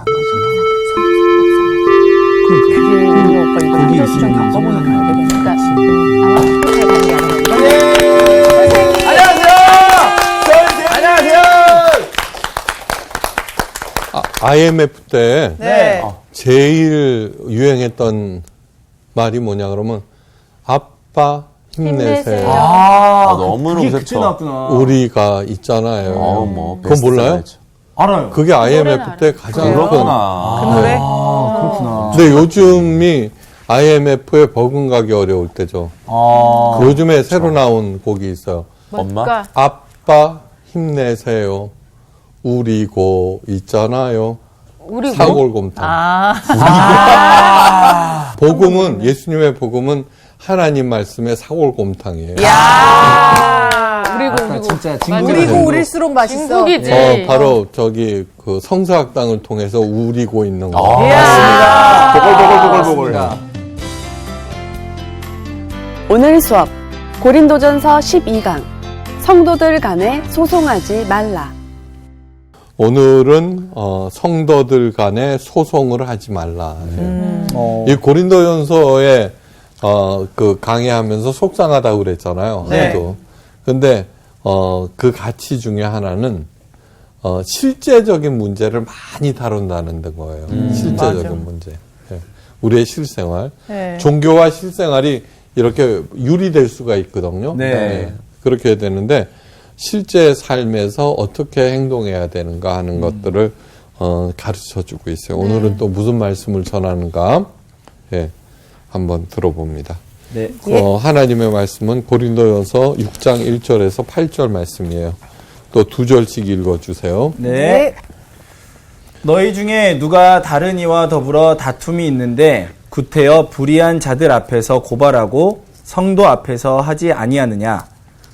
오빠 이거 거기 좀 있으면 겪어보니까 알게 되니까 IMF 때 네. 제일 유행했던 말이 뭐냐 그러면 아빠 힘내세요. 너무너무 그게 그때 좋죠. 나왔구나. 우리가 있잖아요. 뭐 그건 몰라요? 알아요. 그게 IMF 때 가장 큰. 그렇구나. 그 노래? 그렇구나. 근데 요즘이 IMF에 버금가기 어려울 때죠. 요즘에 새로 나온 곡이 있어요. 엄마? 아빠 힘내세요. 우리고 있잖아요. 우리 사골곰탕. 복음은 예수님의 복음은 하나님 말씀의 사골곰탕이에요. 우리고 진짜 우리고 우릴수록 맛있어. 중국이지. 바로 저기 그 성서학당을 통해서 우리고 있는 거. 보글보글. 오늘 수업 고린도전서 12강 성도들 간에 소송하지 말라. 오늘은 성도들 간에 소송을 하지 말라. 이 고린도전서에 그 강의하면서 속상하다고 그랬잖아요. 네. 저도. 근데 그 가치 중에 하나는 실제적인 문제를 많이 다룬다는 거예요. 실제적인 맞아. 문제. 예. 우리의 실생활. 네. 종교와 실생활이 이렇게 유리될 수가 있거든요. 네. 예. 그렇게 되는데 실제 삶에서 어떻게 행동해야 되는가 하는 것들을 가르쳐 주고 있어요. 오늘은 또 무슨 말씀을 전하는가 한번 들어봅니다. 네. 하나님의 말씀은 고린도전서 6장 1절에서 8절 말씀이에요. 또 2절씩 읽어주세요. 네. 너희 중에 누가 다른 이와 더불어 다툼이 있는데 구태여 불의한 자들 앞에서 고발하고 성도 앞에서 하지 아니하느냐?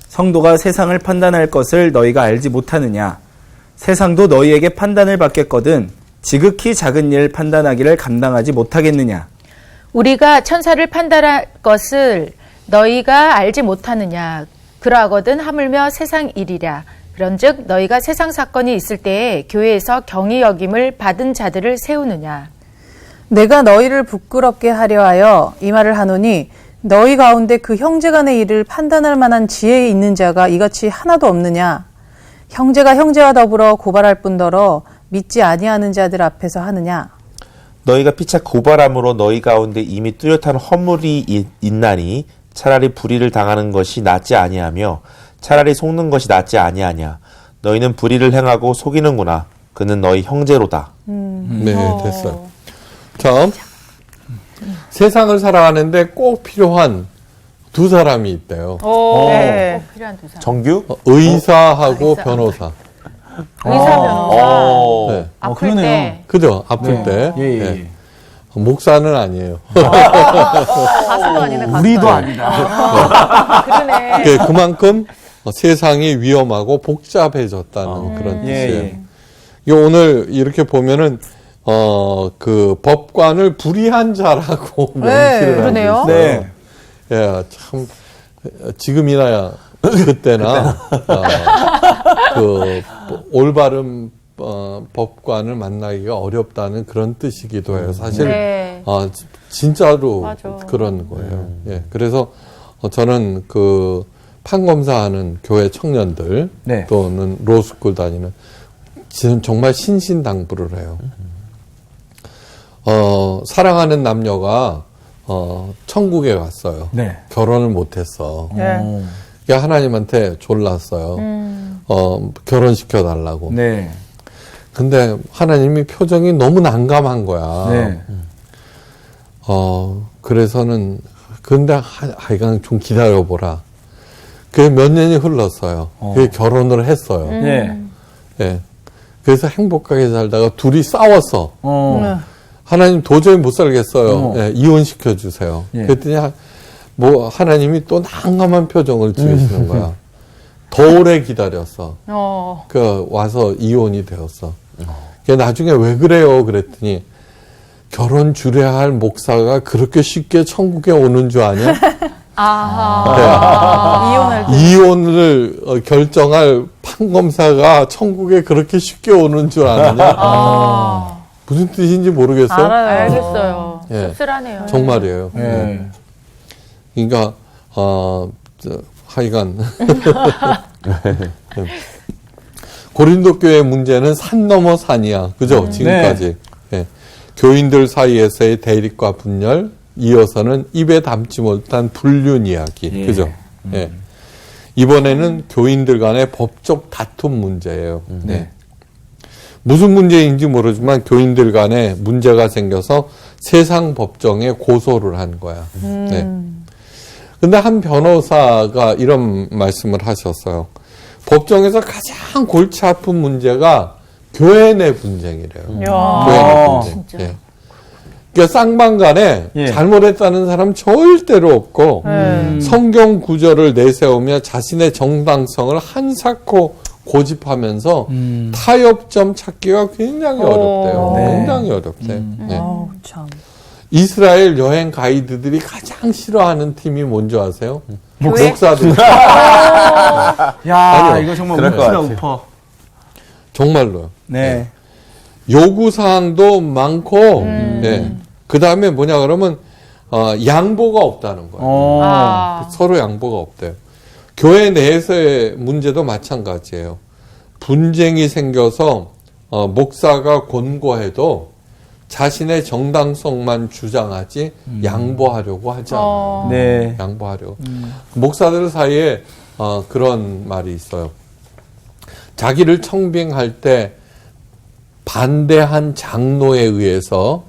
성도가 세상을 판단할 것을 너희가 알지 못하느냐? 세상도 너희에게 판단을 받겠거든 지극히 작은 일 판단하기를 감당하지 못하겠느냐? 우리가 천사를 판단할 것을 너희가 알지 못하느냐? 그러하거든 하물며 세상 일이랴. 그런즉 너희가 세상 사건이 있을 때에 교회에서 경히 여김을 받은 자들을 세우느냐? 내가 너희를 부끄럽게 하려 하여 이 말을 하노니 너희 가운데 그 형제 간의 일을 판단할 만한 지혜에 있는 자가 이같이 하나도 없느냐? 형제가 형제와 더불어 고발할 뿐더러 믿지 아니하는 자들 앞에서 하느냐? 너희가 피차 고발함으로 너희 가운데 이미 뚜렷한 허물이 있나니 차라리 불의를 당하는 것이 낫지 아니하며 차라리 속는 것이 낫지 아니하냐. 너희는 불의를 행하고 속이는구나. 그는 너희 형제로다. 네, 됐어요. 자, 세상을 살아가는데 꼭 필요한 두 사람이 있대요. 네. 필요한 두 사람. 정규? 의사하고 변호사. 의사 변호사. 네. 아플 때. 그죠? 아플 때. 예. 네. 목사는 아니에요. 가수도 아니네, 가수. 우리도 아니다. 그러네. 그만큼 세상이 위험하고 복잡해졌다는 그런 뜻이에요. 예. 이 오늘 이렇게 보면은 그 법관을 불의한 자라고 명시를 하고 그러네요. 있어요. 네. 예, 참 지금이나 그때나 그 올바른 법관을 만나기가 어렵다는 그런 뜻이기도 해요. 사실 네. 진짜로 맞아. 그런 거예요. 예, 그래서 저는 그 판검사하는 교회 청년들 네. 또는 로스쿨 다니는 지금 정말 신신당부를 해요. 사랑하는 남녀가 천국에 갔어요. 네. 결혼을 못했어. 네. 그러니까 하나님한테 졸랐어요. 결혼시켜 달라고. 네. 근데 하나님이 표정이 너무 난감한 거야. 네. 그래서는 근데 하여간 좀 기다려보라. 그게 몇 년이 흘렀어요. 그게 결혼을 했어요. 네. 예. 그래서 행복하게 살다가 둘이 싸웠어. 어. 하나님 도저히 못 살겠어요. 예, 이혼시켜 주세요. 예. 그랬더니 하나님이 또 난감한 표정을 지으시는 거야. 더 오래 기다렸어. 그 와서 이혼이 되었어. 나중에 왜 그래요? 그랬더니 결혼 주례할 목사가 그렇게 쉽게 천국에 오는 줄 아냐? 이혼할 때. 이혼을 결정할 판검사가 천국에 그렇게 쉽게 오는 줄 아느냐? 무슨 뜻인지 모르겠어요. 알겠어요. 예. 씁쓸하네요. 정말이에요. 네. 그러니까 하여간 고린도 교회 문제는 산 넘어 산이야. 그죠? 지금까지. 예. 교인들 사이에서의 대립과 분열, 이어서는 입에 담지 못한 불륜 이야기. 예. 그죠? 예. 이번에는 교인들 간의 법적 다툼 문제예요. 네. 무슨 문제인지 모르지만 교인들 간에 문제가 생겨서 세상 법정에 고소를 한 거야. 네. 근데 한 변호사가 이런 말씀을 하셨어요. 법정에서 가장 골치 아픈 문제가 교회 내 분쟁이래요. 교회 내 분쟁. 예. 그러니까 쌍방 간에 예. 잘못했다는 사람 절대로 없고 성경 구절을 내세우며 자신의 정당성을 한사코 고집하면서 타협점 찾기가 굉장히 어렵대요. 굉장히 어렵대. 네. 참. 이스라엘 여행 가이드들이 가장 싫어하는 팀이 뭔지 아세요? 교회? 목사들. 야, 아니요. 이거 정말 그럴 것 우프다, 같아요. 우퍼. 정말로요. 네. 요구사항도 많고, 그 다음에 뭐냐 그러면, 양보가 없다는 거예요. 아. 서로 양보가 없대요. 교회 내에서의 문제도 마찬가지예요. 분쟁이 생겨서, 목사가 권고해도 자신의 정당성만 주장하지 양보하려고 하지 않아요. 네. 양보하려고. 목사들 사이에, 그런 말이 있어요. 자기를 청빙할 때 반대한 장로에 의해서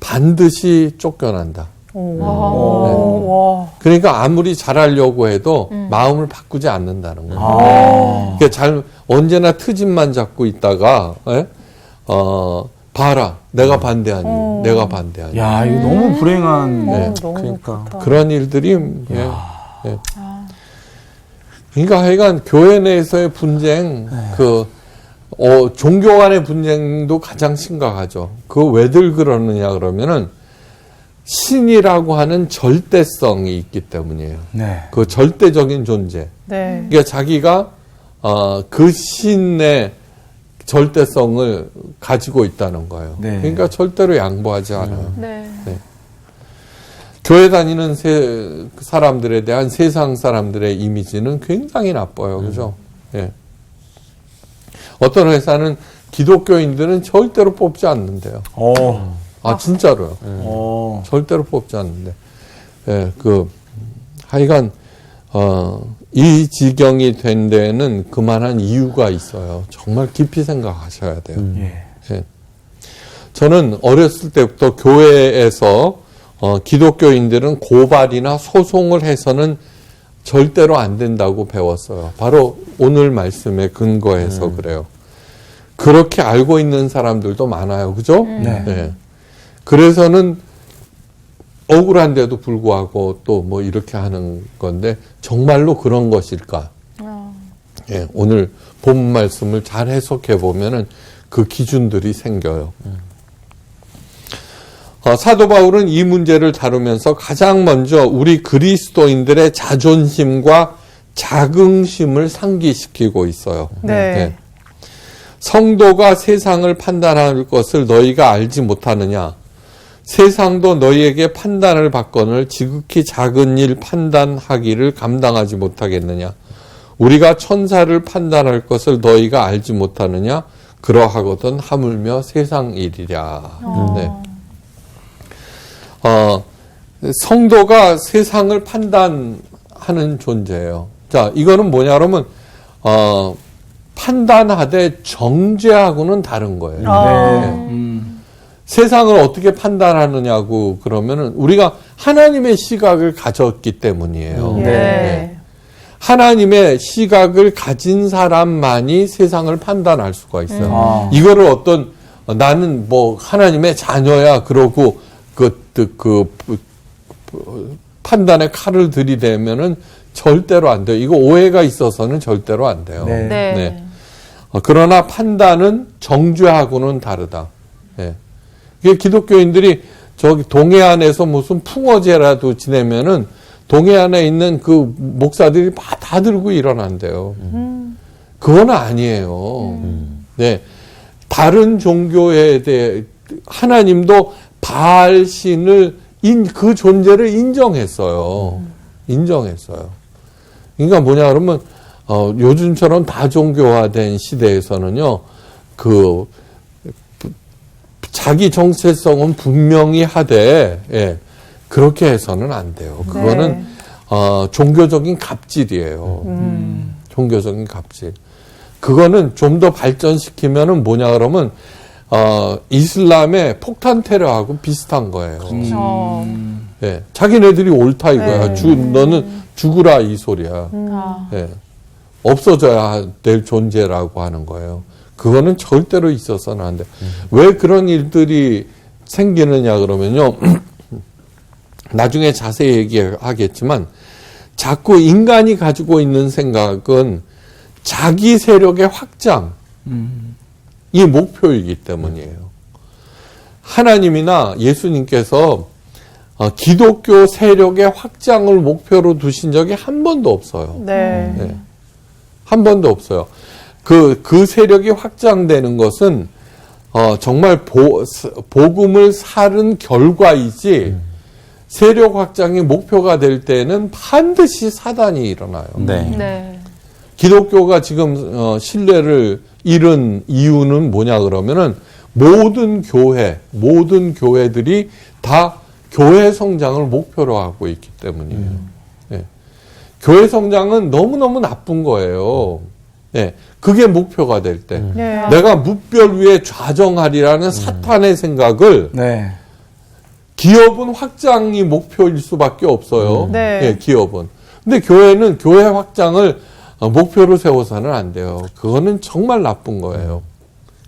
반드시 쫓겨난다. 그러니까 아무리 잘하려고 해도 마음을 바꾸지 않는다는 거예요. 그러니까 언제나 트집만 잡고 있다가, 봐라, 내가 반대하니, 내가 반대하니. 야, 이거 너무 불행한. 네. 그러니까. 그런 일들이, 예. 그러니까 하여간 교회 내에서의 분쟁, 종교 간의 분쟁도 가장 심각하죠. 그거 왜들 그러느냐 그러면은 신이라고 하는 절대성이 있기 때문이에요. 네. 그 절대적인 존재. 네. 그러니까 자기가 그 신의 절대성을 가지고 있다는 거예요. 네. 그러니까 절대로 양보하지 않아요. 네. 교회 다니는 사람들에 대한 세상 사람들의 이미지는 굉장히 나빠요. 그죠? 예. 어떤 회사는 기독교인들은 절대로 뽑지 않는데요. 진짜로요. 절대로 뽑지 않는데. 예, 하여간, 이 지경이 된 데에는 그만한 이유가 있어요. 정말 깊이 생각하셔야 돼요. 예. 저는 어렸을 때부터 교회에서 기독교인들은 고발이나 소송을 해서는 절대로 안 된다고 배웠어요. 바로 오늘 말씀에 근거해서 그래요. 그렇게 알고 있는 사람들도 많아요. 그죠? 네. 그래서는 억울한데도 불구하고 또 뭐 이렇게 하는 건데 정말로 그런 것일까? 예, 오늘 본 말씀을 잘 해석해 보면은 그 기준들이 생겨요. 사도 바울은 이 문제를 다루면서 가장 먼저 우리 그리스도인들의 자존심과 자긍심을 상기시키고 있어요. 네. 성도가 세상을 판단할 것을 너희가 알지 못하느냐? 세상도 너희에게 판단을 받거늘 지극히 작은 일 판단하기를 감당하지 못하겠느냐? 우리가 천사를 판단할 것을 너희가 알지 못하느냐? 그러하거든 하물며 세상 일이랴. 네. 성도가 세상을 판단하는 존재예요. 자, 이거는 뭐냐 그러면 판단하되 정죄하고는 다른 거예요. 세상을 어떻게 판단하느냐고 그러면은 우리가 하나님의 시각을 가졌기 때문이에요. 네. 하나님의 시각을 가진 사람만이 세상을 판단할 수가 있어요. 이거를 나는 뭐 하나님의 자녀야 그러고 판단의 칼을 들이대면은 절대로 안 돼요. 이거 오해가 있어서는 절대로 안 돼요. 네. 네. 그러나 판단은 정죄하고는 다르다. 네. 이게 기독교인들이 저기 동해안에서 무슨 풍어제라도 지내면은 동해안에 있는 그 목사들이 다 들고 일어난대요. 그건 아니에요. 네. 다른 종교에 대해 하나님도 바알 신을 그 존재를 인정했어요. 인정했어요. 그러니까 뭐냐 그러면 요즘처럼 다종교화된 시대에서는요, 자기 정체성은 분명히 하되, 예, 그렇게 해서는 안 돼요. 그거는 종교적인 갑질이에요. 종교적인 갑질. 그거는 좀 더 발전시키면은 뭐냐 그러면 이슬람의 폭탄 테러하고 비슷한 거예요. 예, 자기네들이 옳다 이거야. 너는 죽으라 이 소리야. 예, 없어져야 될 존재라고 하는 거예요. 그거는 절대로 있어서는 안 돼. 왜 그런 일들이 생기느냐 그러면요. 나중에 자세히 얘기하겠지만 자꾸 인간이 가지고 있는 생각은 자기 세력의 확장이 목표이기 때문이에요. 하나님이나 예수님께서 기독교 세력의 확장을 목표로 두신 적이 한 번도 없어요. 네. 네. 한 번도 없어요. 그 세력이 확장되는 것은 정말 복음을 살은 결과이지 세력 확장이 목표가 될 때는 반드시 사단이 일어나요. 네. 기독교가 지금 신뢰를 잃은 이유는 뭐냐 그러면은 모든 교회들이 다 교회 성장을 목표로 하고 있기 때문이에요. 네. 교회 성장은 너무너무 나쁜 거예요. 네. 그게 목표가 될 때. 네. 내가 무별 위에 좌정하리라는 사탄의 생각을 네. 기업은 확장이 목표일 수밖에 없어요. 네. 예, 기업은. 근데 교회는 교회 확장을 목표로 세워서는 안 돼요. 그거는 정말 나쁜 거예요.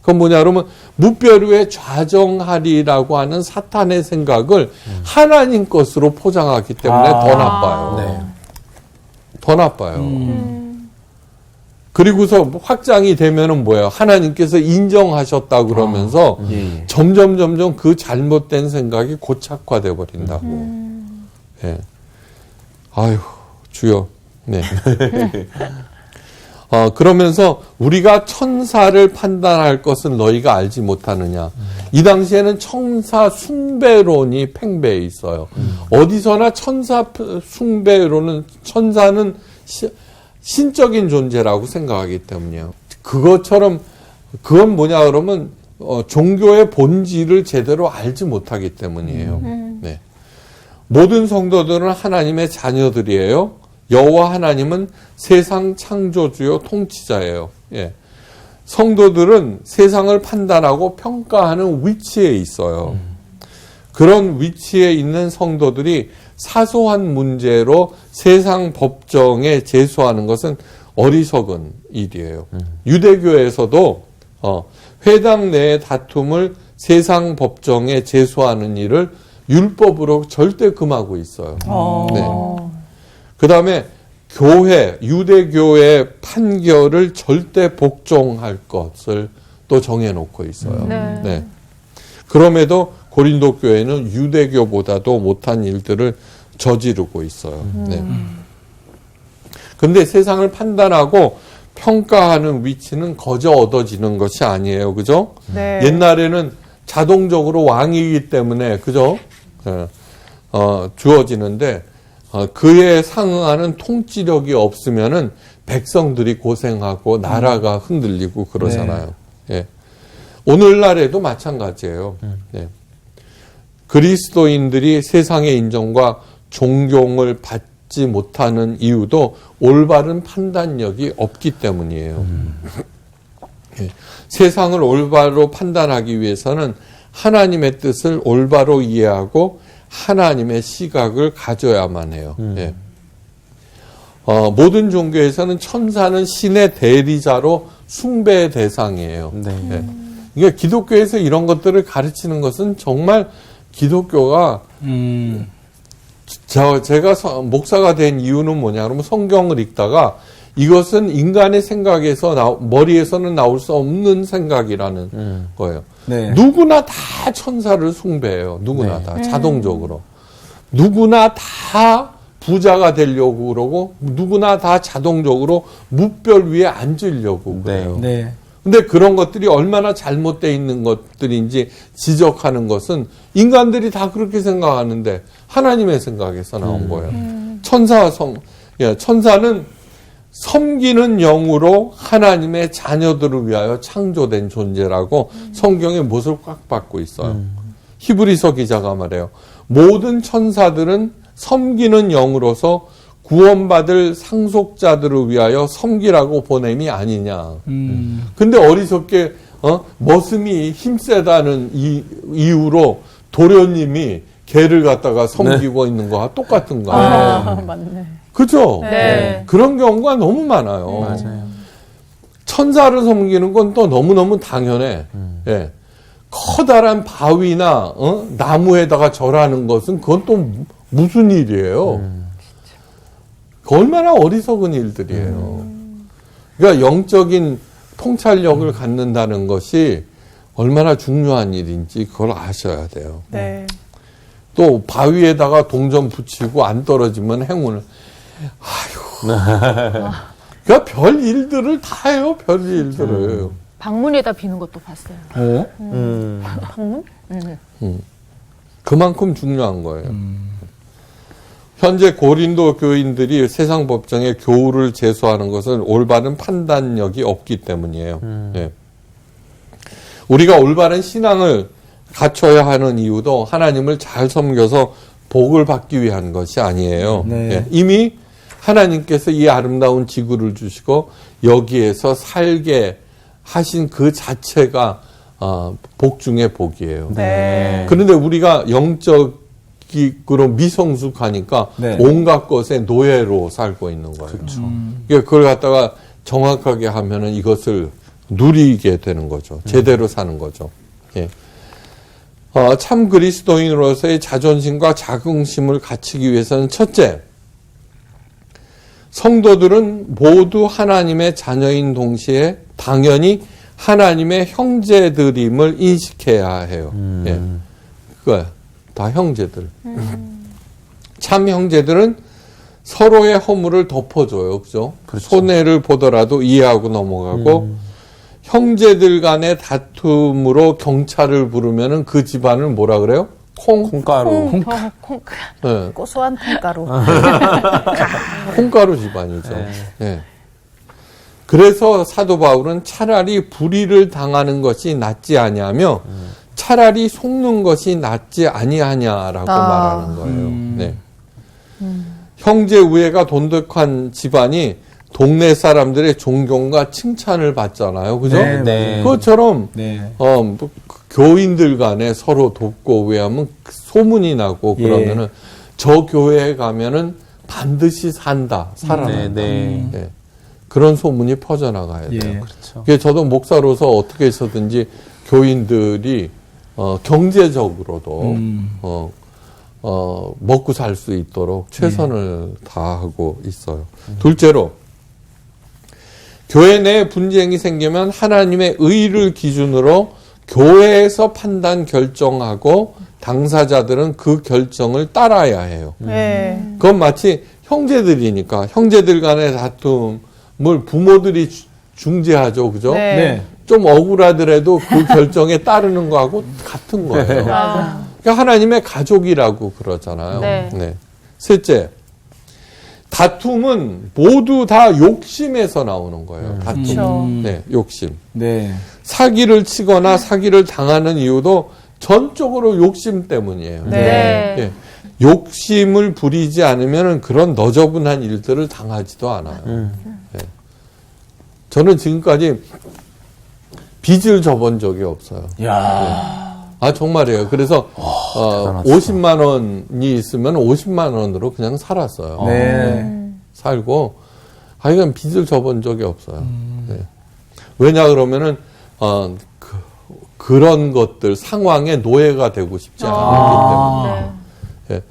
그건 뭐냐 그러면 무별 위에 좌정하리라고 하는 사탄의 생각을 하나님 것으로 포장하기 때문에 더 나빠요. 네. 더 나빠요. 그리고서 확장이 되면은 뭐예요? 하나님께서 인정하셨다 그러면서 점점 그 잘못된 생각이 고착화돼 버린다고. 예. 아유, 주여. 네. 그러면서 우리가 천사를 판단할 것은 너희가 알지 못하느냐. 이 당시에는 천사 숭배론이 팽배해 있어요. 어디서나 천사 숭배론은 천사는 신적인 존재라고 생각하기 때문이에요. 그것처럼 그건 뭐냐 그러면 종교의 본질을 제대로 알지 못하기 때문이에요. 네. 모든 성도들은 하나님의 자녀들이에요. 여호와 하나님은 세상 창조주요 통치자예요. 예. 성도들은 세상을 판단하고 평가하는 위치에 있어요. 그런 위치에 있는 성도들이 사소한 문제로 세상 법정에 제소하는 것은 어리석은 일이에요. 유대교에서도 회당 내의 다툼을 세상 법정에 제소하는 일을 율법으로 절대 금하고 있어요. 네. 그 다음에 유대교의 판결을 절대 복종할 것을 또 정해놓고 있어요. 네. 그럼에도 고린도 교회는 유대교보다도 못한 일들을 저지르고 있어요. 네. 근데 세상을 판단하고 평가하는 위치는 거저 얻어지는 것이 아니에요. 그죠? 네. 옛날에는 자동적으로 왕이기 때문에, 그죠? 주어지는데, 그에 상응하는 통치력이 없으면은 백성들이 고생하고 나라가 흔들리고 그러잖아요. 예. 오늘날에도 마찬가지예요. 네. 그리스도인들이 세상의 인정과 존경을 받지 못하는 이유도 올바른 판단력이 없기 때문이에요. 예. 세상을 올바로 판단하기 위해서는 하나님의 뜻을 올바로 이해하고 하나님의 시각을 가져야만 해요. 예. 모든 종교에서는 천사는 신의 대리자로 숭배의 대상이에요. 예. 그러니까 기독교에서 이런 것들을 가르치는 것은 정말 기독교가 제가 목사가 된 이유는 뭐냐 그러면 성경을 읽다가 이것은 인간의 생각에서 머리에서는 나올 수 없는 생각이라는 거예요. 네. 누구나 다 천사를 숭배해요. 누구나 다 자동적으로. 누구나 다 부자가 되려고 그러고 누구나 다 자동적으로 무별 위에 앉으려고 그래요. 네. 근데 그런 것들이 얼마나 잘못되어 있는 것들인지 지적하는 것은 인간들이 다 그렇게 생각하는데 하나님의 생각에서 나온 거예요. 천사는 섬기는 영으로 하나님의 자녀들을 위하여 창조된 존재라고 성경에 못을 꽉 박고 있어요. 히브리서 기자가 말해요. 모든 천사들은 섬기는 영으로서 구원받을 상속자들을 위하여 섬기라고 보냄이 아니냐. 근데 어리석게 머슴이 힘세다는 이유로 도련님이 개를 갖다가 섬기고 있는 거와 똑같은 거예요. 맞네. 그죠? 네. 그런 경우가 너무 많아요. 맞아요. 천사를 섬기는 건 또 너무너무 당연해. 예. 커다란 바위나 나무에다가 절하는 것은 그건 또 무슨 일이에요? 얼마나 어리석은 일들이에요. 그러니까 영적인 통찰력을 갖는다는 것이 얼마나 중요한 일인지 그걸 아셔야 돼요. 네. 또 바위에다가 동전 붙이고 안 떨어지면 행운을. 그러니까 별 일들을 다 해요. 별 일들을. 방문에다 비는 것도 봤어요. 방문? 그만큼 중요한 거예요. 현재 고린도 교인들이 세상 법정에 교우를 제소하는 것은 올바른 판단력이 없기 때문이에요. 예. 우리가 올바른 신앙을 갖춰야 하는 이유도 하나님을 잘 섬겨서 복을 받기 위한 것이 아니에요. 네. 예. 이미 하나님께서 이 아름다운 지구를 주시고 여기에서 살게 하신 그 자체가 복 중의 복이에요. 네. 그런데 우리가 영적으로 미성숙하니까 네. 온갖 것의 노예로 살고 있는 거예요. 그러니까 그걸 갖다가 정확하게 하면은 이것을 누리게 되는 거죠. 제대로 사는 거죠. 예. 참 그리스도인으로서의 자존심과 자긍심을 갖추기 위해서는 첫째, 성도들은 모두 하나님의 자녀인 동시에 당연히 하나님의 형제들임을 인식해야 해요. 예. 그거야. 다 형제들. 참 형제들은 서로의 허물을 덮어줘요. 그죠? 손해를 보더라도 이해하고 넘어가고, 형제들 간의 다툼으로 경찰을 부르면은 그 집안을 뭐라 그래요? 콩가루. 네. 고소한 콩가루. 콩가루 집안이죠. 예. 그래서 사도 바울은 차라리 불의를 당하는 것이 낫지 아니하며 차라리 속는 것이 낫지 아니하냐라고 말하는 거예요. 네. 형제 우애가 돈독한 집안이 동네 사람들의 존경과 칭찬을 받잖아요. 그죠? 네, 네. 그것처럼 네. 교인들 간에 서로 돕고 우애하면 소문이 나고 그러면은 저 교회에 가면은 반드시 산다, 살아난다. 네. 예. 그런 소문이 퍼져나가야 돼요. 예. 그렇죠. 그게 저도 목사로서 어떻게 해서든지 교인들이 경제적으로도 먹고 살 수 있도록 최선을 다하고 있어요. 둘째로 교회 내에 분쟁이 생기면 하나님의 의를 기준으로 교회에서 판단 결정하고 당사자들은 그 결정을 따라야 해요. 네. 그건 마치 형제들이니까 형제들 간의 다툼을 부모들이 중재하죠. 그죠? 네. 네. 좀 억울하더라도 그 결정에 따르는 거하고 같은 거예요. 그러니까 하나님의 가족이라고 그러잖아요. 네. 셋째, 다툼은 모두 다 욕심에서 나오는 거예요. 다툼. 그렇죠. 네, 욕심. 네. 사기를 치거나 사기를 당하는 이유도 전적으로 욕심 때문이에요. 네. 예. 욕심을 부리지 않으면 그런 너저분한 일들을 당하지도 않아요. 예. 저는 지금까지 빚을 져본 적이 없어요. 야. 아, 정말이에요. 그래서, 대단하시다. 50만 원이 있으면 50만 원으로 그냥 살았어요. 네. 살고, 하여간 빚을 져본 적이 없어요. 네. 왜냐, 그러면은, 그런 것들, 상황에 노예가 되고 싶지 않기 때문에. 예.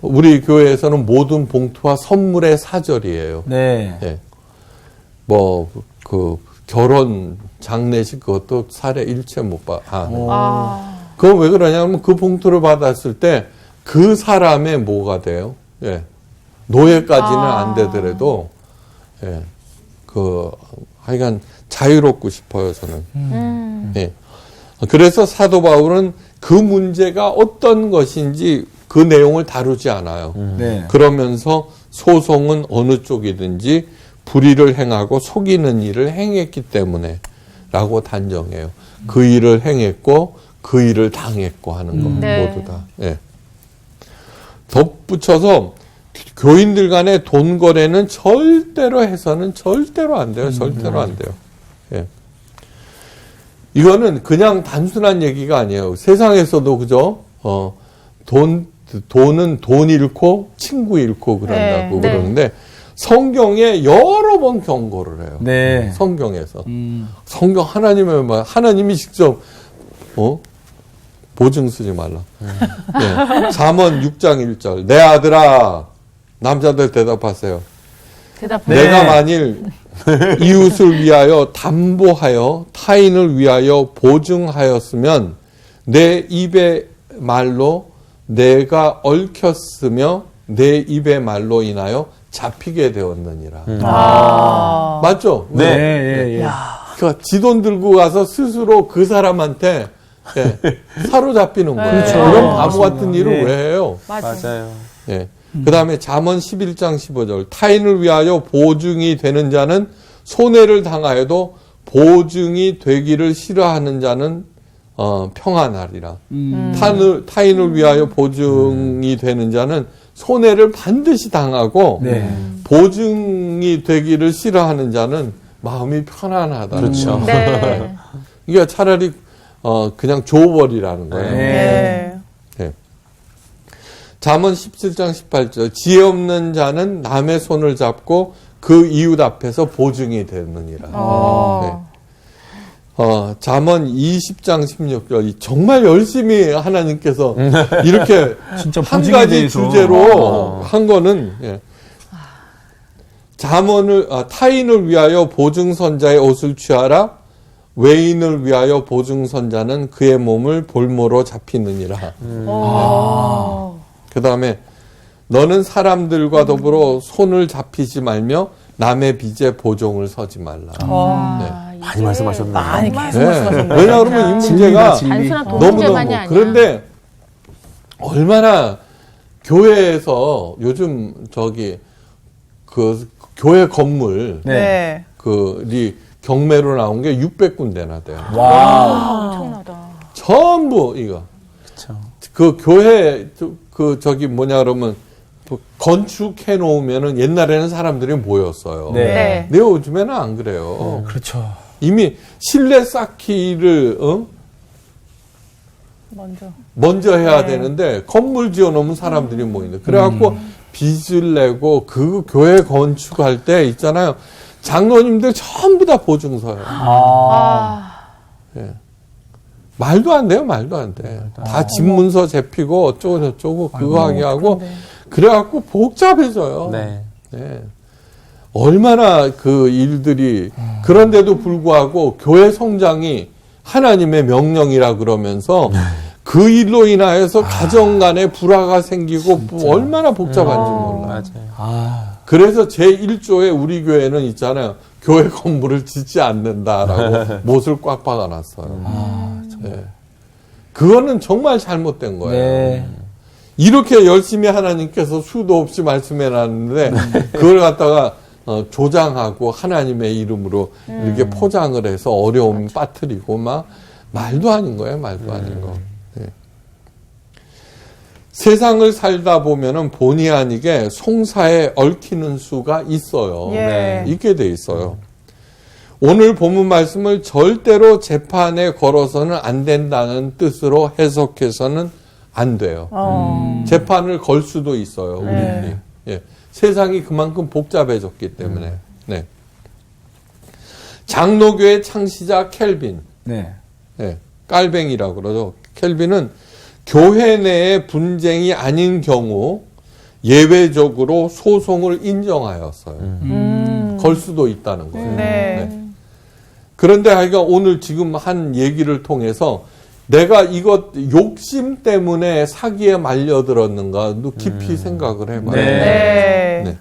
우리 교회에서는 모든 봉투와 선물의 사절이에요. 네. 예. 결혼 장례식 그것도 사례 일체 못 봐. 그건 왜 그러냐면 그 봉투를 받았을 때 그 사람의 뭐가 돼요? 예. 노예까지는 안 되더라도, 예. 하여간 자유롭고 싶어요, 저는. 예. 그래서 사도 바울은 그 문제가 어떤 것인지 그 내용을 다루지 않아요. 네. 그러면서 소송은 어느 쪽이든지 불의를 행하고 속이는 일을 행했기 때문에 라고 단정해요. 그 일을 행했고 그 일을 당했고 하는 것 네. 모두 다. 예. 덧붙여서 교인들 간의 돈 거래는 절대로 해서는 절대로 안 돼요. 절대로 안 돼요. 예. 이거는 그냥 단순한 얘기가 아니에요. 세상에서도 그죠? 돈은 돈 잃고 친구 잃고 그런다고 네. 그러는데 성경에 여러 번 경고를 해요. 네. 성경에서. 성경 하나님의 말, 하나님이 직접 보증 쓰지 말라. 네. 잠언 6장 1절. 내 아들아, 남자들 대답하세요. 내가 만일 이웃을 위하여 담보하여 타인을 위하여 보증하였으면 내 입의 말로 내가 얽혔으며 내 입의 말로 인하여 잡히게 되었느니라. 맞죠? 네. 예, 예. 그러니까 지 돈 들고 가서 스스로 그 사람한테 예, 사로잡히는 거예요. 그렇죠. 그런 바보 같은 맞습니다. 일을 예. 왜 해요? 맞아요. 예. 그 다음에 잠언 11장 15절. 타인을 위하여 보증이 되는 자는 손해를 당하여도 보증이 되기를 싫어하는 자는 평안하리라. 타인을 위하여 보증이 되는 자는 손해를 반드시 당하고 네. 보증이 되기를 싫어하는 자는 마음이 편안하다. 그렇죠. 네. 이게 차라리 그냥 줘버리라는 거예요. 네. 네. 잠언 17장 18절. 지혜 없는 자는 남의 손을 잡고 그 이웃 앞에서 보증이 되느니라. 네. 잠언 20장 16절. 정말 열심히 하나님께서 이렇게 진짜 한 보증에 가지 대해서. 주제로 한 거는 타인을 위하여 보증선자의 옷을 취하라. 외인을 위하여 보증선자는 그의 몸을 볼모로 잡히느니라. 그 다음에 너는 사람들과 더불어 손을 잡히지 말며 남의 빚에 보증을 서지 말라. 많이 말씀하셨네요. 많이 계속 네. 말씀하셨네요. 왜냐 그러면 이 문제가 단순한 돈 너무너무 문제만이 아니야. 그런데 얼마나 교회에서 요즘 그 교회 건물 네. 그이 경매로 나온 게 600군데나 돼요. 와우. 엄청나다. 전부 이거. 그 교회 그러면 건축해 놓으면은 옛날에는 사람들이 모였어요. 네. 근데 요즘에는 안 그래요. 그렇죠. 이미 실내 쌓기를 먼저 해야 되는데 건물 지어 놓으면 사람들이 모이는데 그래갖고 빚을 내고 그 교회 건축할 때 있잖아요. 장로님들 전부 다 보증서요. 예. 말도 안 돼요, 말도 안 돼. 다 집문서 제피고 어쩌고 저쩌고 그거 하게 하고 그래갖고 복잡해져요. 네. 네. 얼마나 그 일들이 그런데도 불구하고 교회 성장이 하나님의 명령이라 그러면서 그 일로 인하여서 가정 간에 불화가 생기고 얼마나 복잡한지 몰라요. 맞아요. 그래서 제1조에 우리 교회는 있잖아요. 교회 건물을 짓지 않는다라고 못을 꽉 박아놨어요. 네. 그거는 정말 잘못된 거예요. 네. 이렇게 열심히 하나님께서 수도 없이 말씀해놨는데 그걸 갖다가 조장하고 하나님의 이름으로 이렇게 포장을 해서 어려움 빠뜨리고 막 말도 아닌 거예요. 말도 아닌 거. 네. 세상을 살다 보면은 본의 아니게 송사에 얽히는 수가 있어요. 예. 있게 돼 있어요. 오늘 본문 말씀을 절대로 재판에 걸어서는 안 된다는 뜻으로 해석해서는 안 돼요. 재판을 걸 수도 있어요. 우리들이. 예. 세상이 그만큼 복잡해졌기 때문에. 네. 장로교의 창시자 켈빈. 네. 네. 깔뱅이라고 그러죠. 켈빈은 교회 내의 분쟁이 아닌 경우 예외적으로 소송을 인정하였어요. 걸 수도 있다는 거예요. 네. 그런데 하여간 오늘 지금 한 얘기를 통해서 내가 이것 욕심 때문에 사기에 말려들었는가 깊이 생각을 해봐요. 네. 네.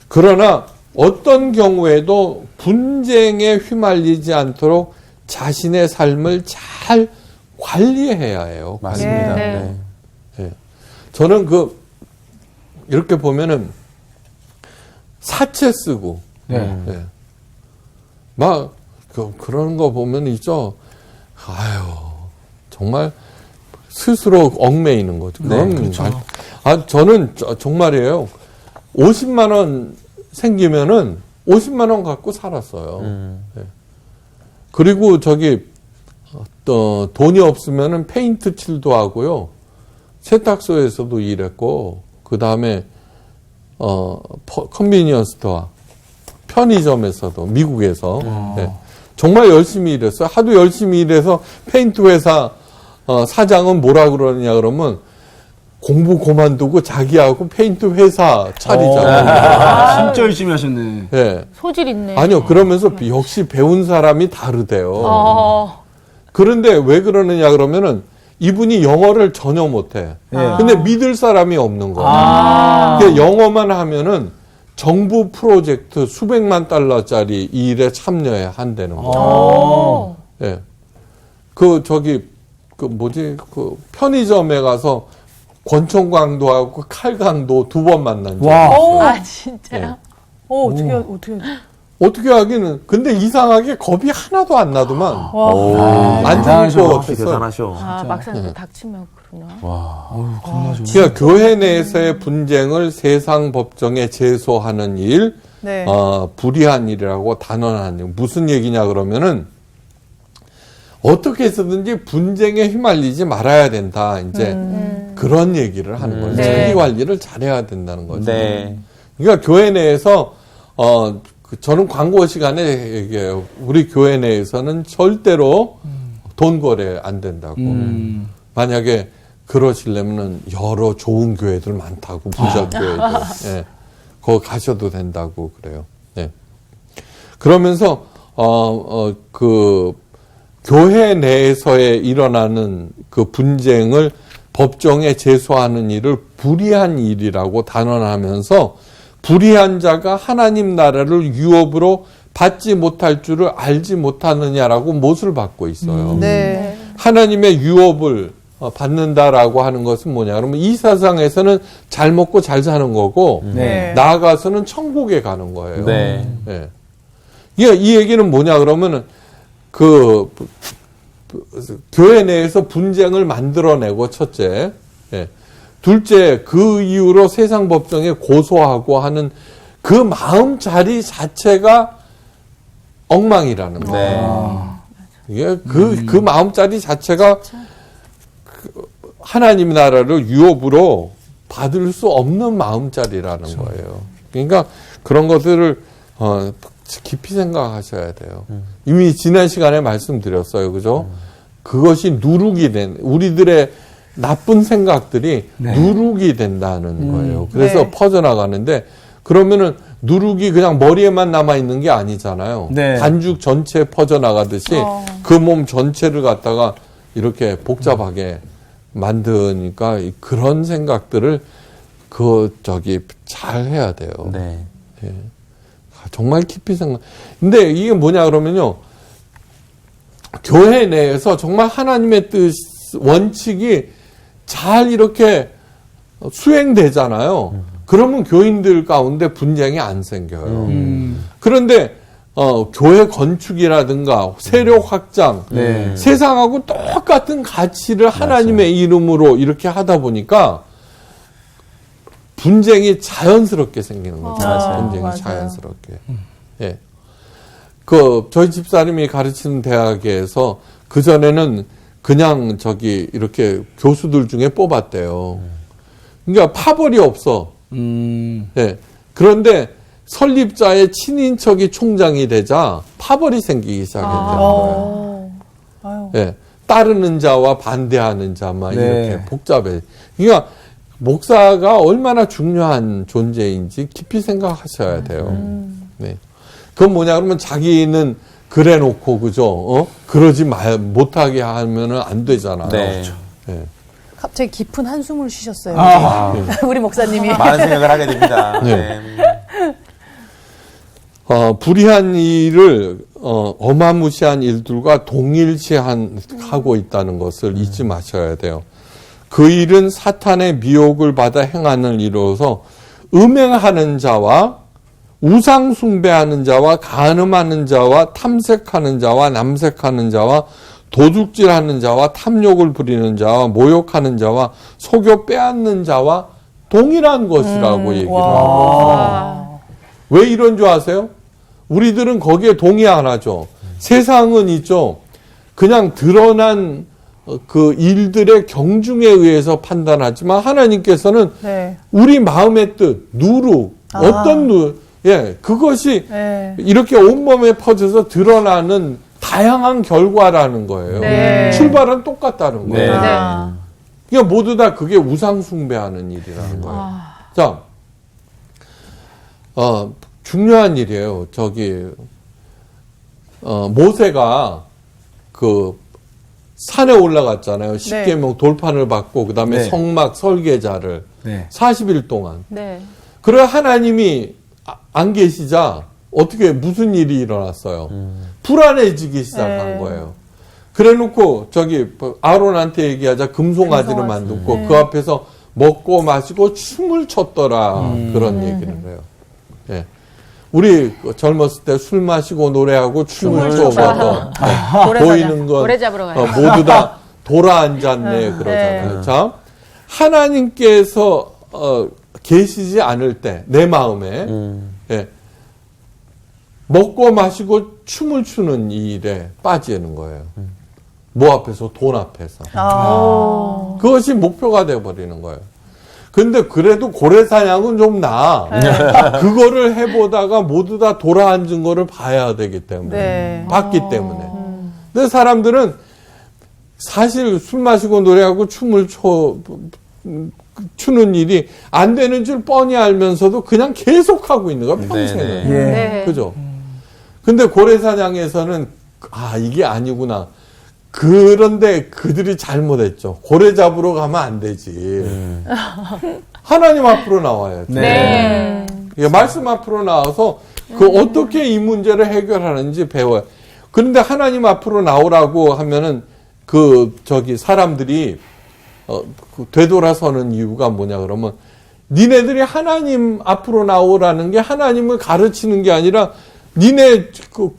그러나 어떤 경우에도 분쟁에 휘말리지 않도록 자신의 삶을 잘 관리해야 해요. 맞습니다. 네. 예. 저는 이렇게 보면은 사채 쓰고, 네. 예. 막, 그런 거 보면 있죠. 아유, 정말 스스로 얽매이는 거죠. 네, 그렇죠. 저는 정말이에요. 50만 원 생기면은 50만 원 갖고 살았어요. 예. 그리고 돈이 없으면은 페인트 칠도 하고요. 세탁소에서도 일했고, 그 다음에, 컨비니언스 스토어, 편의점에서도, 미국에서. 네. 정말 열심히 일했어요. 하도 열심히 일해서 페인트 회사, 사장은 뭐라 그러느냐 그러면, 공부 그만두고 자기하고 페인트 회사 차리자고. 진짜 열심히 하셨네. 네. 소질 있네. 아니요, 그러면서 역시 배운 사람이 다르대요. 어. 그런데 왜 그러느냐 그러면은 이분이 영어를 전혀 못해. 근데 믿을 사람이 없는 거야. 그러니까 영어만 하면은 정부 프로젝트 수백만 달러짜리 이 일에 참여해야 한다는 거야. 예. 편의점에 가서 권총광도 하고 칼광도 2번 만난 적이 있어요. 아, 진짜요? 어떻게. 어떻게 하기는. 근데 이상하게 겁이 하나도 안 나더만. 안 대단하셔. 죽을 것 역시 같았어. 대단하셔. 아, 막상 닥치면 그러나. 그러니까 교회 내에서의 분쟁을 세상 법정에 제소하는 일, 네. 불의한 일이라고 단언한 일. 무슨 얘기냐 그러면은 어떻게 해서든지 분쟁에 휘말리지 말아야 된다. 이제 그런 얘기를 하는 거죠. 네. 자기 관리를 잘해야 된다는 거죠. 네. 그러니까 교회 내에서 저는 광고 시간에 얘기해요. 우리 교회 내에서는 절대로 돈 거래 안 된다고. 만약에 그러시려면은 여러 좋은 교회들 많다고, 부자 교회들. 예. 거기 가셔도 된다고 그래요. 네. 그러면서, 교회 내에서에 일어나는 그 분쟁을 법정에 제소하는 일을 불의한 일이라고 단언하면서 불의한 자가 하나님 나라를 유업으로 받지 못할 줄을 알지 못하느냐라고 못을 받고 있어요. 네. 하나님의 유업을 받는다라고 하는 것은 뭐냐 그러면 이 세상에서는 잘 먹고 잘 사는 거고 네. 나아가서는 천국에 가는 거예요. 네. 예. 이 얘기는 뭐냐 그러면은 교회 내에서 분쟁을 만들어내고 첫째, 예. 둘째 그 이후로 세상 법정에 고소하고 하는 그 마음 자리 자체가 엉망이라는 거예요. 네. 이게 그 마음 자리 자체가 하나님 나라를 유업으로 받을 수 없는 마음자리라는 거예요. 그러니까 그런 것들을 깊이 생각하셔야 돼요. 이미 지난 시간에 말씀드렸어요. 그죠? 그것이 누룩이 우리들의 나쁜 생각들이 누룩이 된다는 거예요. 그래서 네. 퍼져나가는데 그러면은 누룩이 그냥 머리에만 남아있는 게 아니잖아요. 네. 반죽 전체에 퍼져나가듯이 그 몸 전체를 갖다가 이렇게 복잡하게 만드니까 그런 생각들을 잘 해야 돼요. 네. 예. 정말 깊이 생각. 근데 이게 뭐냐 그러면요. 교회 내에서 정말 하나님의 원칙이 잘 이렇게 수행되잖아요. 그러면 교인들 가운데 분쟁이 안 생겨요. 그런데 교회 건축이라든가 세력 확장, 네. 세상하고 똑같은 가치를 하나님의 이름으로 이렇게 하다 보니까 분쟁이 자연스럽게 생기는 거죠. 분쟁이 맞아요. 자연스럽게. 예. 저희 집사님이 가르치는 대학에서 그전에는 그냥 이렇게 교수들 중에 뽑았대요. 그러니까 파벌이 없어. 예. 그런데 설립자의 친인척이 총장이 되자 파벌이 생기기 시작했다는 거예요. 예. 따르는 자와 반대하는 자만 네. 이렇게 복잡해. 그러니까 목사가 얼마나 중요한 존재인지 깊이 생각하셔야 돼요. 네. 그건 뭐냐 그러면 자기는 그래 놓고 그죠? 그러지 못하게 하면은 안 되잖아요. 네. 예. 갑자기 깊은 한숨을 쉬셨어요. 아. 우리 목사님이. 많은 생각을 하게 됩니다. 네. 네. 불의한 일을 어마무시한 일들과 동일시하고 있다는 것을 잊지 마셔야 돼요. 그 일은 사탄의 미혹을 받아 행하는 일로서 음행하는 자와 우상 숭배하는 자와 간음하는 자와 탐색하는 자와 남색하는 자와 도둑질하는 자와 탐욕을 부리는 자와 모욕하는 자와 속여 빼앗는 자와 동일한 것이라고 얘기를 하고 왜 이런 줄 아세요? 우리들은 거기에 동의 안 하죠. 세상은 있죠. 그냥 드러난 그 일들의 경중에 의해서 판단하지만 하나님께서는 네. 우리 마음의 뜻, 누룩, 어떤 그것이 이렇게 온몸에 퍼져서 드러나는 다양한 결과라는 거예요. 네. 출발은 똑같다는 거예요. 네. 그러니까 모두 다 그게 우상 숭배하는 일이라는 거예요. 자, 중요한 일이에요. 모세가 그 산에 올라갔잖아요. 십계명 돌판을 받고 그다음에 네. 성막 설계자를 네. 40일 동안. 네. 그래 하나님이 안 계시자 어떻게 무슨 일이 일어났어요? 불안해지기 시작한 거예요. 그래놓고 아론한테 얘기하자 금송아지를 만들고 그 앞에서 먹고 마시고 춤을 췄더라 그런 얘기를 해요. 예. 우리 젊었을 때 술 마시고 노래하고 춤을 춰서 보이는 건 고래 잡으러 가요. 모두 다 돌아 앉았네 그러잖아요. 자, 하나님께서 계시지 않을 때 내 마음에 예, 먹고 마시고 춤을 추는 이 일에 빠지는 거예요. 뭐 앞에서? 돈 앞에서. 그것이 목표가 되어버리는 거예요. 근데 그래도 고래사냥은 좀 나아. 그거를 해보다가 모두 다 돌아앉은 거를 봐야 되기 때문에. 봤기 때문에. 근데 사람들은 사실 술 마시고 노래하고 춤을 추는 일이 안 되는 줄 뻔히 알면서도 그냥 계속하고 있는 거야, 평생을. 예. 그죠? 근데 고래사냥에서는, 이게 아니구나. 그런데 그들이 잘못했죠. 고래 잡으러 가면 안 되지. 하나님 앞으로 나와야지. 네. 말씀 앞으로 나와서 어떻게 이 문제를 해결하는지 배워요. 그런데 하나님 앞으로 나오라고 하면은 사람들이 되돌아서는 이유가 뭐냐 그러면 니네들이 하나님 앞으로 나오라는 게 하나님을 가르치는 게 아니라 니네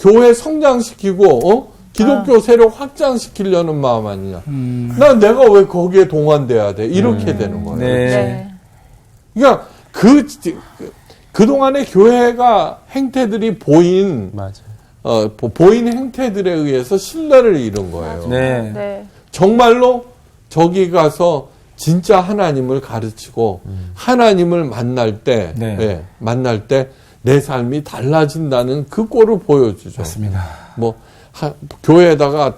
교회 성장시키고 기독교 세력 확장시키려는 마음 아니냐. 내가 왜 거기에 동원돼야 돼? 이렇게 되는 거예요. 네. 그러니까 그동안의 교회가 행태들이 보인 행태들에 의해서 신뢰를 잃은 거예요. 네. 정말로 저기 가서 진짜 하나님을 가르치고 하나님을 만날 때 내 삶이 달라진다는 그 꼴을 보여주죠. 맞습니다. 교회에다가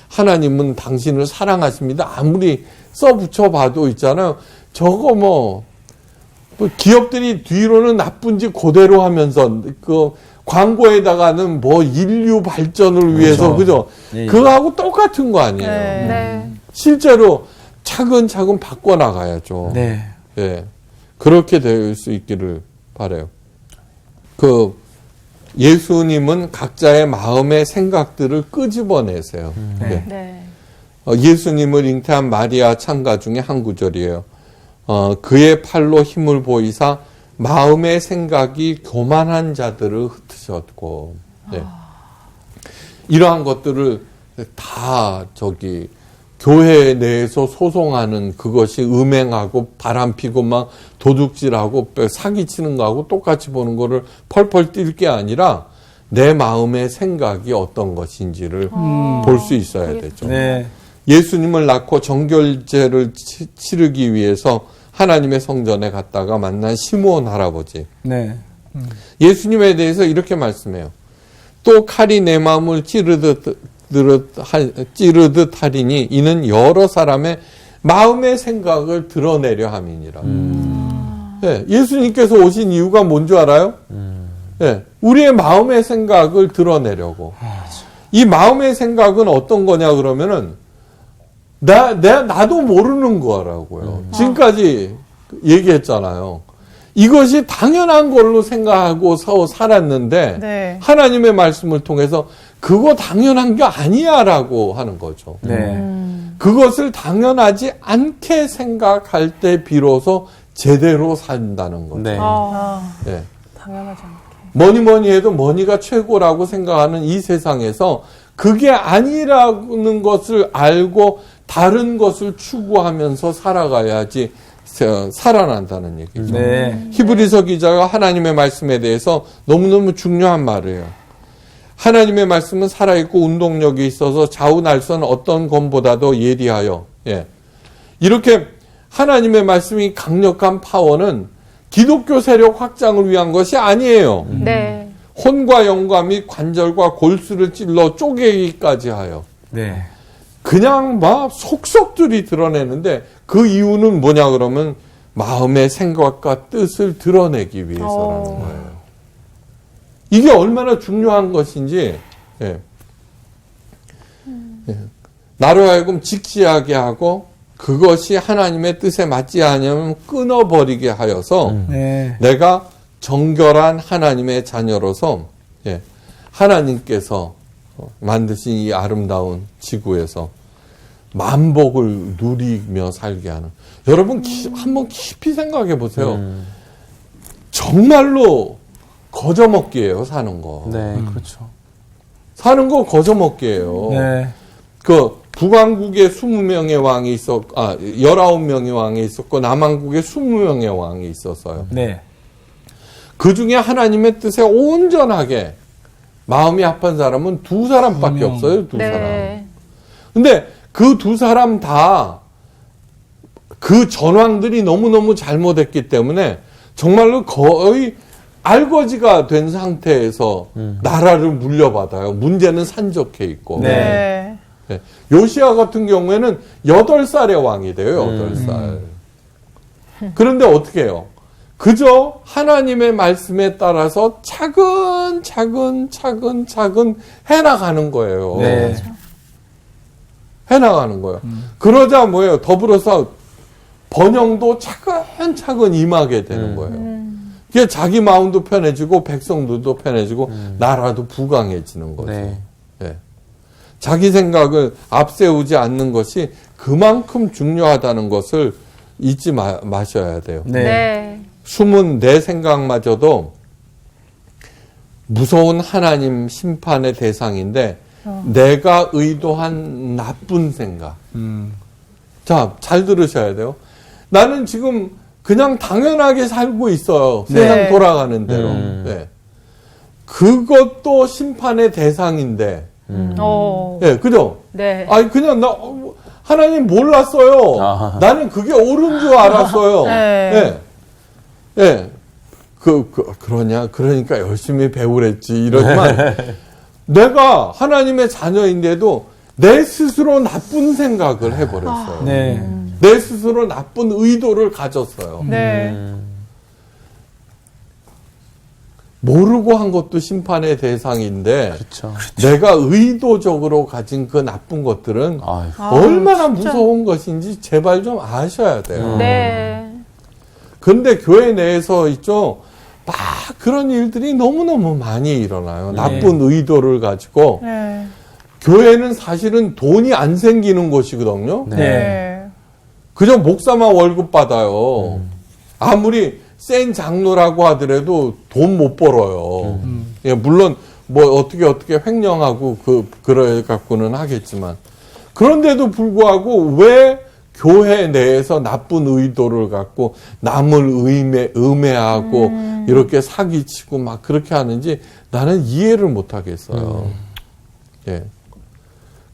하나님은 당신을 사랑하십니다. 아무리 써붙여봐도 있잖아요. 저거 기업들이 뒤로는 나쁜 짓 그대로 하면서 광고에다가는 인류 발전을 위해서 그죠? 예. 그거하고 똑같은 거 아니에요. 실제로 차근차근 바꿔나가야죠. 네. 예. 그렇게 될 수 있기를 바라요. 예수님은 각자의 마음의 생각들을 끄집어내세요. 예수님을 잉태한 마리아 찬가 중에 한 구절이에요. 그의 팔로 힘을 보이사 마음의 생각이 교만한 자들을 흩으셨고, 이러한 것들을 다 교회 내에서 소송하는 그것이 음행하고 바람피고 막 도둑질하고 사기치는 거하고 똑같이 보는 거를 펄펄 뛸 게 아니라 내 마음의 생각이 어떤 것인지를 볼 수 있어야 되죠. 네. 예수님을 낳고 정결제를 치르기 위해서 하나님의 성전에 갔다가 만난 시므온 할아버지. 네. 예수님에 대해서 이렇게 말씀해요. 또 칼이 내 마음을 찌르듯 하리니 이는 여러 사람의 마음의 생각을 드러내려 함이니라. 예수님께서 오신 이유가 뭔 줄 알아요? 우리의 마음의 생각을 드러내려고. 이 마음의 생각은 어떤 거냐 그러면은 나도 모르는 거라고요. 지금까지 얘기했잖아요. 이것이 당연한 걸로 생각하고 살았는데 네. 하나님의 말씀을 통해서 그거 당연한 게 아니야라고 하는 거죠. 네. 그것을 당연하지 않게 생각할 때 비로소 제대로 산다는 거죠. 네. 예. 당연하지 않게. 뭐니 해도 뭐니가 최고라고 생각하는 이 세상에서 그게 아니라는 것을 알고 다른 것을 추구하면서 살아가야지 살아난다는 얘기죠. 네. 히브리서 기자가 하나님의 말씀에 대해서 너무너무 중요한 말이에요. 하나님의 말씀은 살아있고 운동력이 있어서 좌우 날선 어떤 검보다도 예리하여. 예. 이렇게 하나님의 말씀이 강력한 파워는 기독교 세력 확장을 위한 것이 아니에요. 네. 혼과 영과 및 관절과 골수를 찔러 쪼개기까지 하여. 네. 그냥 막 속속들이 드러내는데 그 이유는 뭐냐 그러면 마음의 생각과 뜻을 드러내기 위해서라는 거예요. 이게 얼마나 중요한 것인지 예. 예. 나로 하여금 직시하게 하고 그것이 하나님의 뜻에 맞지 않으면 끊어버리게 하여서 네. 내가 정결한 하나님의 자녀로서 예. 하나님께서 만드신 이 아름다운 지구에서 만복을 누리며 살게 하는. 여러분 한번 깊이 생각해 보세요. 정말로 거저먹기예요, 사는 거. 네, 그렇죠. 사는 거 거저먹기예요. 네. 그 북왕국에 20명의 왕이 19명의 왕이 있었고 남왕국에 20명의 왕이 있었어요. 네. 그 중에 하나님의 뜻에 온전하게 마음이 합한 사람은 두 사람밖에 없어요. 두 사람. 네. 근데 그 두 사람 다 그 전왕들이 너무너무 잘못했기 때문에 정말로 거의 알거지가 된 상태에서 나라를 물려받아요. 문제는 산적해 있고. 네. 네. 요시야 같은 경우에는 8살의 왕이 돼요. 8살. 그런데 어떻게 해요? 그저 하나님의 말씀에 따라서 차근차근 해나가는 거예요. 네. 해나가는 거예요. 그러자 뭐예요? 더불어서 번영도 차근차근 임하게 되는 거예요. 그게 자기 마음도 편해지고 백성들도 편해지고 나라도 부강해지는 거죠. 네. 예. 자기 생각을 앞세우지 않는 것이 그만큼 중요하다는 것을 잊지 마셔야 돼요. 네. 네. 숨은 내 생각마저도 무서운 하나님 심판의 대상인데 내가 의도한 나쁜 생각. 자, 잘 들으셔야 돼요. 나는 지금 그냥 당연하게 살고 있어요. 네. 세상 돌아가는 대로. 네. 그것도 심판의 대상인데. 예, 그죠? 네. 아니, 그냥 하나님 몰랐어요. 아하. 나는 그게 옳은 줄 알았어요. 네. 예. 예. 그러니까 열심히 배우랬지. 이러지만, 내가 하나님의 자녀인데도 내 스스로 나쁜 생각을 해버렸어요. 네. 내 스스로 나쁜 의도를 가졌어요. 네. 모르고 한 것도 심판의 대상인데, 그렇죠. 내가 의도적으로 가진 그 나쁜 것들은 아이고. 얼마나 무서운 것인지 제발 좀 아셔야 돼요. 네. 근데 교회 내에서 있죠, 막 그런 일들이 너무너무 많이 일어나요. 나쁜 의도를 가지고. 네. 교회는 사실은 돈이 안 생기는 곳이거든요. 네. 그저 목사만 월급 받아요. 아무리 센 장로라고 하더라도 돈 못 벌어요. 예, 물론 뭐 어떻게 횡령하고 그래 갖고는 하겠지만, 그런데도 불구하고 왜 교회 내에서 나쁜 의도를 갖고 남을 음해하고 이렇게 사기치고 막 그렇게 하는지 나는 이해를 못 하겠어요. 예.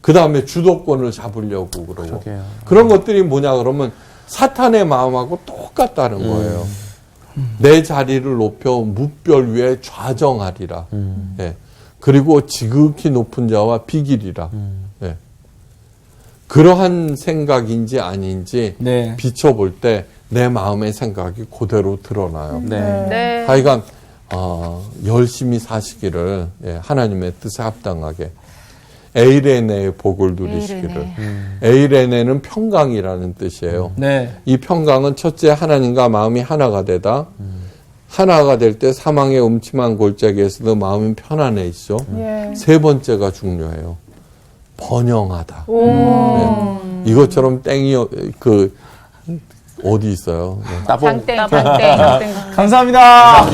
그 다음에 주도권을 잡으려고 그러고. 그러게요. 그런 것들이 뭐냐 그러면 사탄의 마음하고 똑같다는 거예요. 내 자리를 높여 무별 위에 좌정하리라. 예. 그리고 지극히 높은 자와 비기리라. 예. 그러한 생각인지 아닌지 네. 비춰볼 때 내 마음의 생각이 그대로 드러나요. 네. 네. 하여간 열심히 사시기를, 예, 하나님의 뜻에 합당하게 에이레네의 복을 누리시기를. 에이레네는 평강이라는 뜻이에요. 네. 이 평강은 첫째 하나님과 마음이 하나가 되다. 하나가 될 때 사망의 음침한 골짜기에서도 마음은 편안해지죠. 세 번째가 중요해요. 번영하다. 네. 이것처럼 땡이 어디 있어요? 네. 따봉. 장땡. 감사합니다.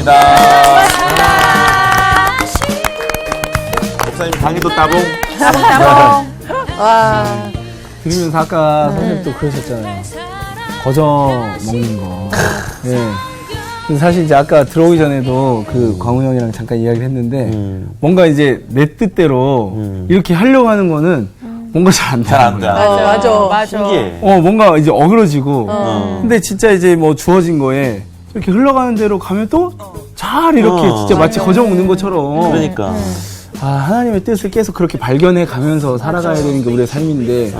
목사님 강의도 따봉. 와. 들으면서 아까 선생님도 그러셨잖아요. 거저 먹는 거. 예. 근데 사실 이제 아까 들어오기 전에도 그 광우 형이랑 잠깐 이야기를 했는데 뭔가 이제 내 뜻대로 이렇게 하려고 하는 거는 뭔가 잘 안 돼. 잘 안 돼. 맞아. 신기해. 뭔가 이제 어그러지고. 근데 진짜 이제 뭐 주어진 거에 이렇게 흘러가는 대로 가면 또 잘 이렇게 진짜 마치 거저 먹는 것처럼. 그러니까. 하나님의 뜻을 계속 그렇게 발견해 가면서 살아가야 되는 게 우리의 삶인데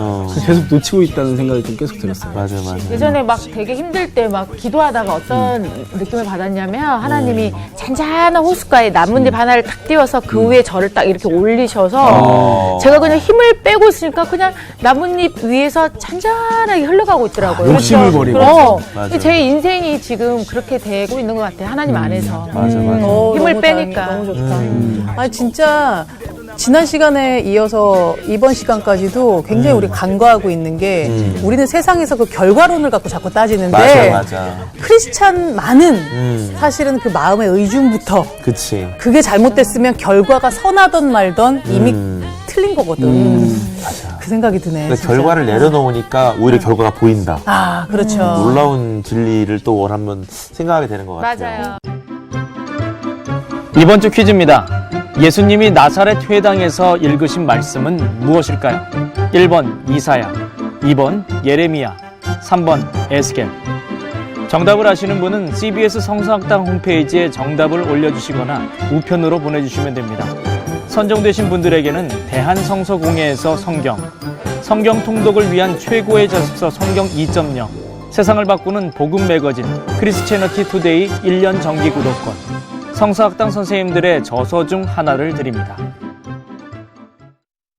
계속 놓치고 있다는 생각이 좀 계속 들었어요. 맞아. 예전에 막 되게 힘들 때 막 기도하다가 어떤 느낌을 받았냐면 하나님이 잔잔한 호숫가에 나뭇잎 하나를 딱 띄워서 그 위에 저를 딱 이렇게 올리셔서 제가 그냥 힘을 빼고 있으니까 그냥 나뭇잎 위에서 잔잔하게 흘러가고 있더라고요. 욕심을 버리고. 맞아. 제 인생이 지금 그렇게 되고 있는 것 같아요. 하나님 안에서. 맞아. 힘을 너무 빼니까. 다행이다. 너무 좋다. 아니 진짜 지난 시간에 이어서 이번 시간까지도 굉장히 우리 간과하고 있는 게 우리는 세상에서 그 결과론을 갖고 자꾸 따지는데 맞아. 크리스찬만은 사실은 그 마음의 의중부터 그치. 그게 잘못됐으면 결과가 선하던 말던 이미 틀린 거거든. 맞아. 그 생각이 드네. 근데 진짜. 결과를 내려놓으니까 오히려 결과가 보인다. 아, 그렇죠. 놀라운 진리를 또 한번 생각하게 되는 것 같아요. 맞아요. 이번 주 퀴즈입니다. 예수님이 나사렛 회당에서 읽으신 말씀은 무엇일까요? 1번 이사야, 2번 예레미야, 3번 에스겔. 정답을 아시는 분은 CBS 성서학당 홈페이지에 정답을 올려주시거나 우편으로 보내주시면 됩니다. 선정되신 분들에게는 대한성서공회에서 성경 통독을 위한 최고의 자습서 성경 2.0, 세상을 바꾸는 복음 매거진 크리스채너티 투데이 1년 정기 구독권, 성서학당 선생님들의 저서 중 하나를 드립니다.